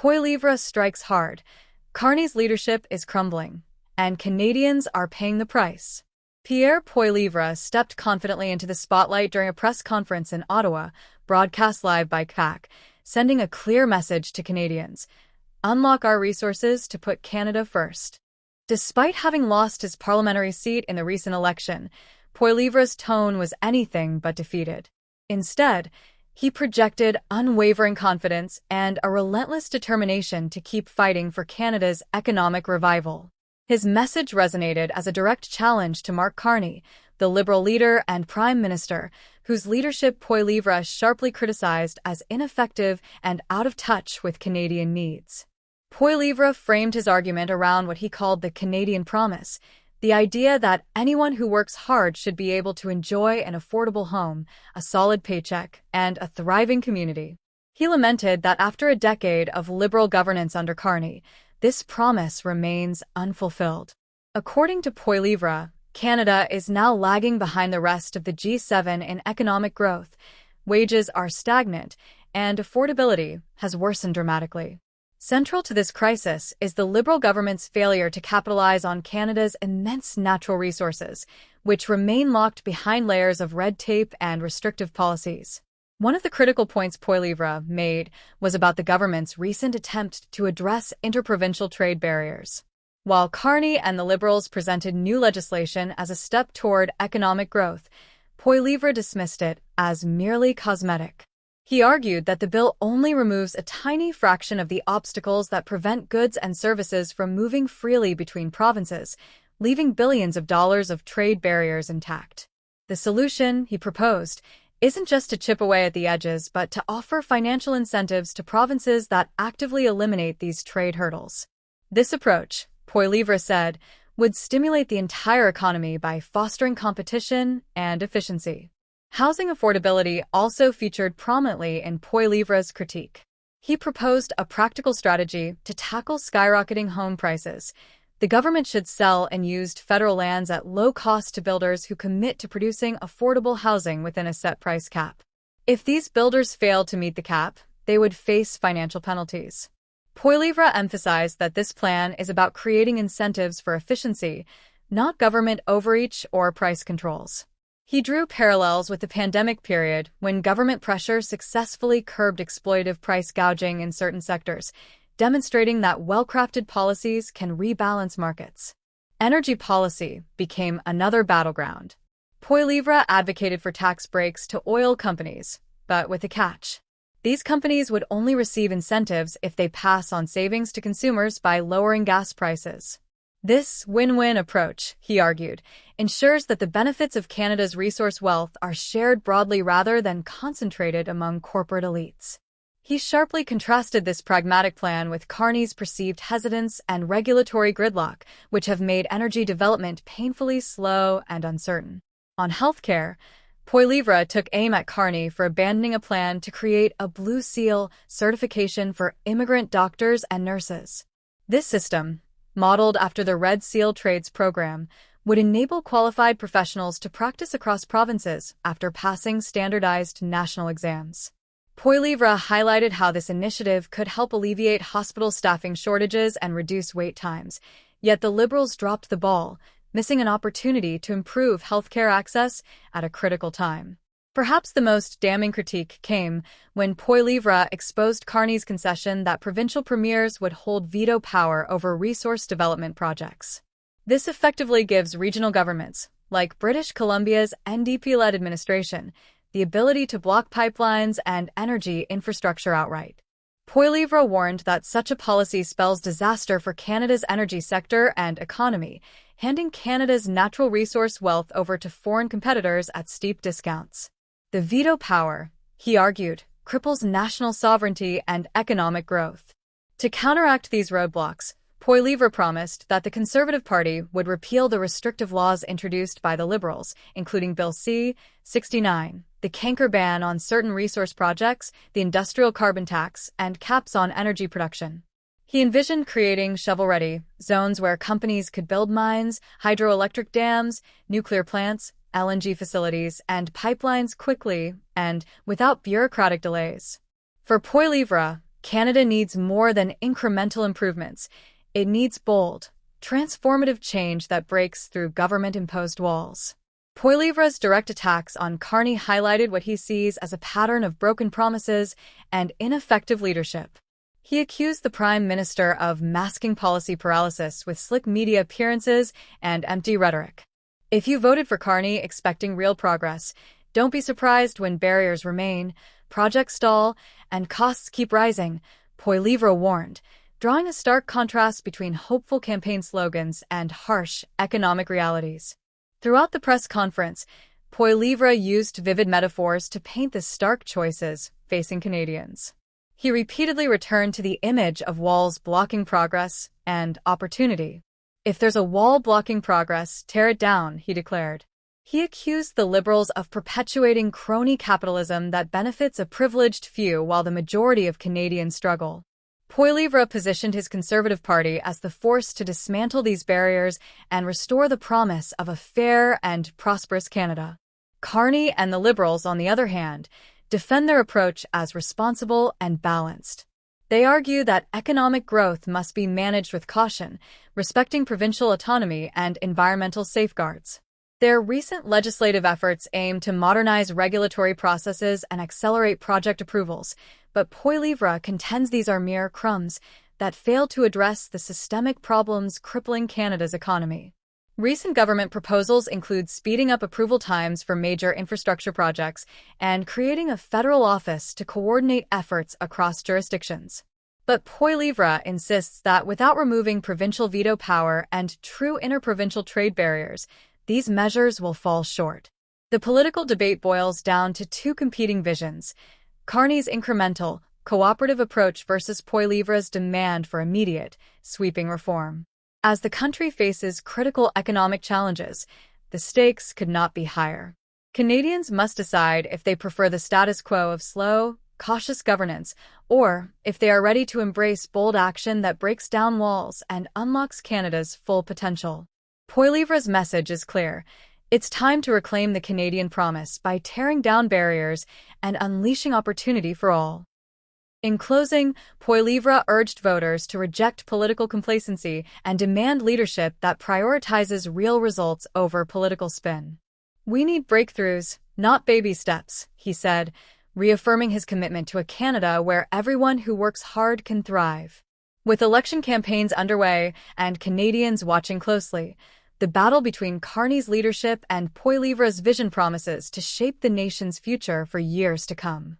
Poilievre strikes hard. Carney's leadership is crumbling, and Canadians are paying the price. Pierre Poilievre stepped confidently into the spotlight during a press conference in Ottawa, broadcast live by CAC, sending a clear message to Canadians: unlock our resources to put Canada first. Despite having lost his parliamentary seat in the recent election, Poilievre's tone was anything but defeated. Instead, he projected unwavering confidence and a relentless determination to keep fighting for Canada's economic revival. His message resonated as a direct challenge to Mark Carney, the Liberal leader and Prime Minister, whose leadership Poilievre sharply criticized as ineffective and out of touch with Canadian needs. Poilievre framed his argument around what he called the Canadian promise, the idea that anyone who works hard should be able to enjoy an affordable home, a solid paycheck, and a thriving community. He lamented that after a decade of Liberal governance under Carney, this promise remains unfulfilled. According to Poilievre, Canada is now lagging behind the rest of the G7 in economic growth, wages are stagnant, and affordability has worsened dramatically. Central to this crisis is the Liberal government's failure to capitalize on Canada's immense natural resources, which remain locked behind layers of red tape and restrictive policies. One of the critical points Poilievre made was about the government's recent attempt to address interprovincial trade barriers. While Carney and the Liberals presented new legislation as a step toward economic growth, Poilievre dismissed it as merely cosmetic. He argued that the bill only removes a tiny fraction of the obstacles that prevent goods and services from moving freely between provinces, leaving billions of dollars of trade barriers intact. The solution, he proposed, isn't just to chip away at the edges, but to offer financial incentives to provinces that actively eliminate these trade hurdles. This approach, Poilievre said, would stimulate the entire economy by fostering competition and efficiency. Housing affordability also featured prominently in Poilievre's critique. He proposed a practical strategy to tackle skyrocketing home prices. The government should sell unused federal lands at low cost to builders who commit to producing affordable housing within a set price cap. If these builders fail to meet the cap, they would face financial penalties. Poilievre emphasized that this plan is about creating incentives for efficiency, not government overreach or price controls. He drew parallels with the pandemic period when government pressure successfully curbed exploitative price gouging in certain sectors, demonstrating that well-crafted policies can rebalance markets. Energy policy became another battleground. Poilievre advocated for tax breaks to oil companies, but with a catch. These companies would only receive incentives if they pass on savings to consumers by lowering gas prices. This win-win approach, he argued, ensures that the benefits of Canada's resource wealth are shared broadly rather than concentrated among corporate elites. He sharply contrasted this pragmatic plan with Carney's perceived hesitance and regulatory gridlock, which have made energy development painfully slow and uncertain. On healthcare, Poilievre took aim at Carney for abandoning a plan to create a Blue Seal certification for immigrant doctors and nurses. This system, modeled after the Red Seal Trades program, would enable qualified professionals to practice across provinces after passing standardized national exams. Poilievre highlighted how this initiative could help alleviate hospital staffing shortages and reduce wait times, yet the Liberals dropped the ball, missing an opportunity to improve healthcare access at a critical time. Perhaps the most damning critique came when Poilievre exposed Carney's concession that provincial premiers would hold veto power over resource development projects. This effectively gives regional governments, like British Columbia's NDP-led administration, the ability to block pipelines and energy infrastructure outright. Poilievre warned that such a policy spells disaster for Canada's energy sector and economy, handing Canada's natural resource wealth over to foreign competitors at steep discounts. The veto power, he argued, cripples national sovereignty and economic growth. To counteract these roadblocks, Poilievre promised that the Conservative Party would repeal the restrictive laws introduced by the Liberals, including Bill C-69, the canker ban on certain resource projects, the industrial carbon tax, and caps on energy production. He envisioned creating shovel-ready zones where companies could build mines, hydroelectric dams, nuclear plants, LNG facilities, and pipelines quickly and without bureaucratic delays. For Poilievre, Canada needs more than incremental improvements. It needs bold, transformative change that breaks through government-imposed walls. Poilievre's direct attacks on Carney highlighted what he sees as a pattern of broken promises and ineffective leadership. He accused the Prime Minister of masking policy paralysis with slick media appearances and empty rhetoric. If you voted for Carney expecting real progress, don't be surprised when barriers remain, projects stall, and costs keep rising, Poilievre warned, drawing a stark contrast between hopeful campaign slogans and harsh economic realities. Throughout the press conference, Poilievre used vivid metaphors to paint the stark choices facing Canadians. He repeatedly returned to the image of walls blocking progress and opportunity. "If there's a wall blocking progress, tear it down," he declared. He accused the Liberals of perpetuating crony capitalism that benefits a privileged few while the majority of Canadians struggle. Poilievre positioned his Conservative Party as the force to dismantle these barriers and restore the promise of a fair and prosperous Canada. Carney and the Liberals, on the other hand, defend their approach as responsible and balanced. They argue that economic growth must be managed with caution, respecting provincial autonomy and environmental safeguards. Their recent legislative efforts aim to modernize regulatory processes and accelerate project approvals, but Poilievre contends these are mere crumbs that fail to address the systemic problems crippling Canada's economy. Recent government proposals include speeding up approval times for major infrastructure projects and creating a federal office to coordinate efforts across jurisdictions. But Poilievre insists that without removing provincial veto power and true interprovincial trade barriers, these measures will fall short. The political debate boils down to two competing visions: Carney's incremental, cooperative approach versus Poilievre's demand for immediate, sweeping reform. As the country faces critical economic challenges, the stakes could not be higher. Canadians must decide if they prefer the status quo of slow, cautious governance, or if they are ready to embrace bold action that breaks down walls and unlocks Canada's full potential. Poilievre's message is clear. It's time to reclaim the Canadian promise by tearing down barriers and unleashing opportunity for all. In closing, Poilievre urged voters to reject political complacency and demand leadership that prioritizes real results over political spin. "We need breakthroughs, not baby steps," he said, reaffirming his commitment to a Canada where everyone who works hard can thrive. With election campaigns underway and Canadians watching closely, the battle between Carney's leadership and Poilievre's vision promises to shape the nation's future for years to come.